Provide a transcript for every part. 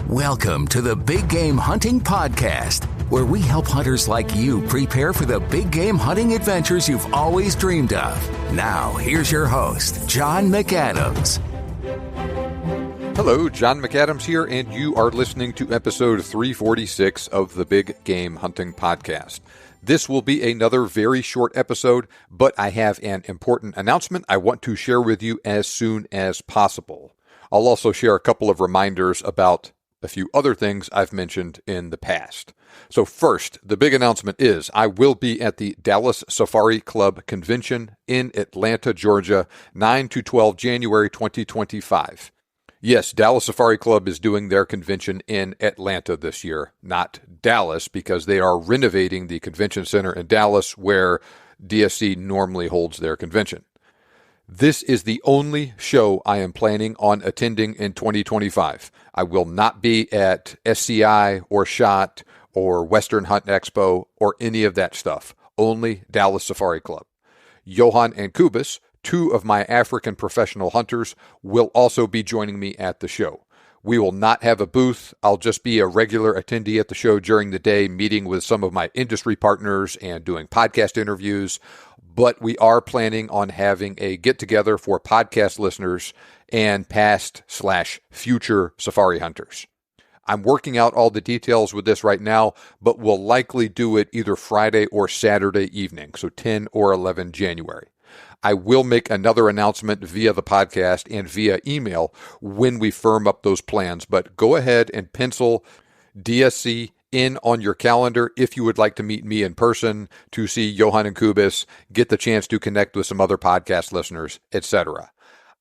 Welcome to the Big Game Hunting Podcast, where we help hunters like you prepare for the big game hunting adventures you've always dreamed of. Now, here's your host, John McAdams. Hello, John McAdams here, and you are listening to episode 346 of the Big Game Hunting Podcast. This will be another very short episode, but I have an important announcement I want to share with you as soon as possible. I'll also share a couple of reminders about a few other things I've mentioned in the past. So first, the big announcement is I will be at the Dallas Safari Club Convention in Atlanta, Georgia, 9 to 12 January 2025. Yes, Dallas Safari Club is doing their convention in Atlanta this year, not Dallas, because they are renovating the convention center in Dallas where DSC normally holds their convention. This is the only show I am planning on attending in 2025. I will not be at SCI or SHOT or Western Hunt Expo or any of that stuff. Only Dallas Safari Club. Johan and Kobus, two of my African professional hunters, will also be joining me at the show. We will not have a booth. I'll just be a regular attendee at the show during the day, meeting with some of my industry partners and doing podcast interviews. But we are planning on having a get-together for podcast listeners and past/future safari hunters. I'm working out all the details with this right now, but we'll likely do it either Friday or Saturday evening, so 10 or 11 January. I will make another announcement via the podcast and via email when we firm up those plans, but go ahead and pencil DSC in on your calendar if you would like to meet me in person, to see Johan and Kobus, get the chance to connect with some other podcast listeners, etc.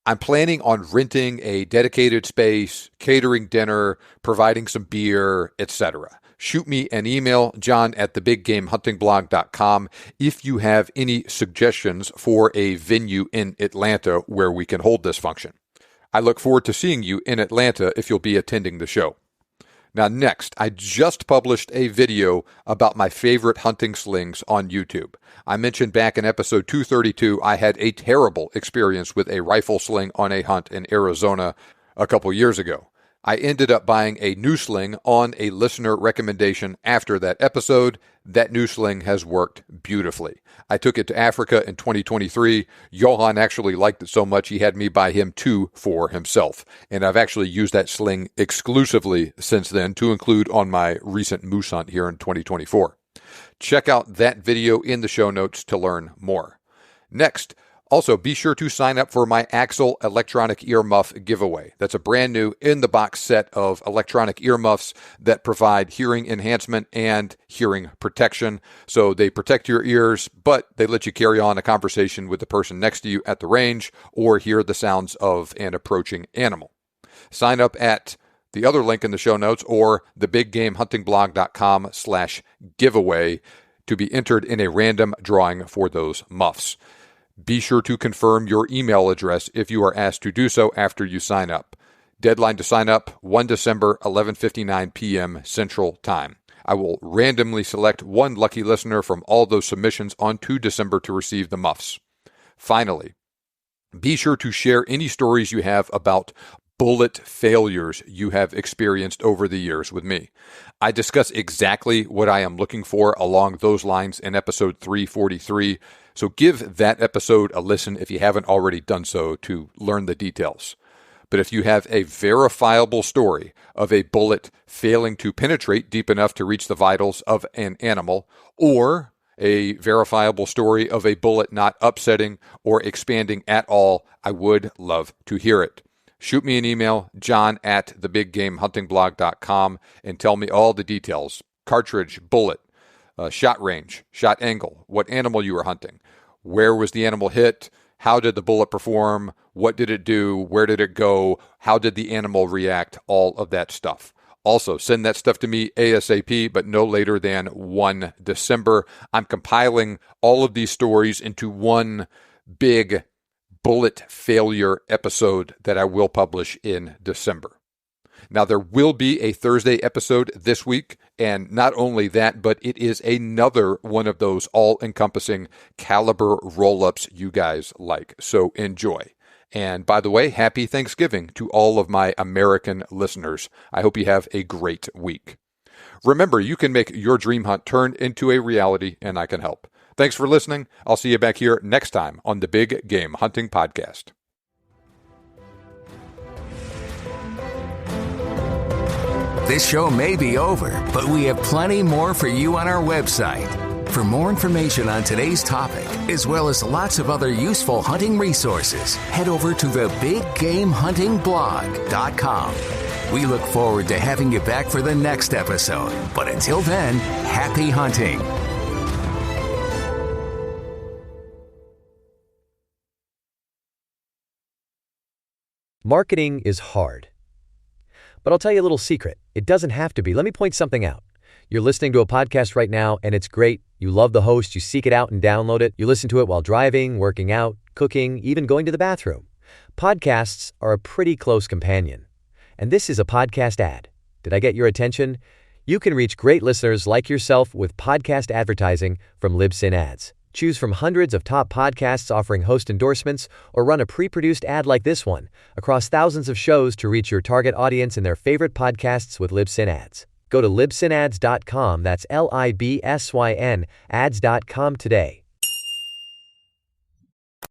I'm planning on renting a dedicated space, catering dinner, providing some beer, etc. Shoot me an email, john@thebiggamehuntingblog.com, if you have any suggestions for a venue in Atlanta where we can hold this function. I look forward to seeing you in Atlanta if you'll be attending the show. Now, next, I just published a video about my favorite hunting slings on YouTube. I mentioned back in episode 232 I had a terrible experience with a rifle sling on a hunt in Arizona a couple years ago. I ended up buying a new sling on a listener recommendation after that episode. That new sling has worked beautifully. I took it to Africa in 2023. Johan actually liked it so much he had me buy him two for himself. And I've actually used that sling exclusively since then, to include on my recent moose hunt here in 2024. Check out that video in the show notes to learn more. Next, also, be sure to sign up for my Axle electronic earmuff giveaway. That's a brand new in-the-box set of electronic earmuffs that provide hearing enhancement and hearing protection. So they protect your ears, but they let you carry on a conversation with the person next to you at the range or hear the sounds of an approaching animal. Sign up at the other link in the show notes or thebiggamehuntingblog.com/giveaway to be entered in a random drawing for those muffs. Be sure to confirm your email address if you are asked to do so after you sign up. Deadline to sign up, 1 December, 11:59 p.m. Central Time. I will randomly select one lucky listener from all those submissions on 2 December to receive the muffs. Finally, be sure to share any stories you have about bullet failures you have experienced over the years with me. I discuss exactly what I am looking for along those lines in episode 343, so give that episode a listen if you haven't already done so to learn the details. But if you have a verifiable story of a bullet failing to penetrate deep enough to reach the vitals of an animal, or a verifiable story of a bullet not upsetting or expanding at all, I would love to hear it. Shoot me an email, john@thebiggamehuntingblog.com, and tell me all the details. Cartridge, bullet, shot range, shot angle, what animal you were hunting, where was the animal hit, how did the bullet perform, what did it do, where did it go, how did the animal react, all of that stuff. Also, send that stuff to me ASAP, but no later than 1 December. I'm compiling all of these stories into one big bullet failure episode that I will publish in December. Now, there will be a Thursday episode this week, and not only that, but it is another one of those all-encompassing caliber roll-ups you guys like, so enjoy. And by the way, happy Thanksgiving to all of my American listeners. I hope you have a great week. Remember, you can make your dream hunt turn into a reality, and I can help. Thanks for listening. I'll see you back here next time on the Big Game Hunting Podcast. This show may be over, but we have plenty more for you on our website. For more information on today's topic, as well as lots of other useful hunting resources, head over to the BigGameHuntingBlog.com. We look forward to having you back for the next episode. But until then, happy hunting. Marketing is hard. But I'll tell you a little secret. It doesn't have to be. Let me point something out. You're listening to a podcast right now, and it's great. You love the host. You seek it out and download it. You listen to it while driving, working out, cooking, even going to the bathroom. Podcasts are a pretty close companion. And this is a podcast ad. Did I get your attention? You can reach great listeners like yourself with podcast advertising from Libsyn Ads. Choose from hundreds of top podcasts offering host endorsements, or run a pre-produced ad like this one across thousands of shows to reach your target audience in their favorite podcasts with Libsyn Ads. Go to libsynads.com, that's Libsyn, ads.com today.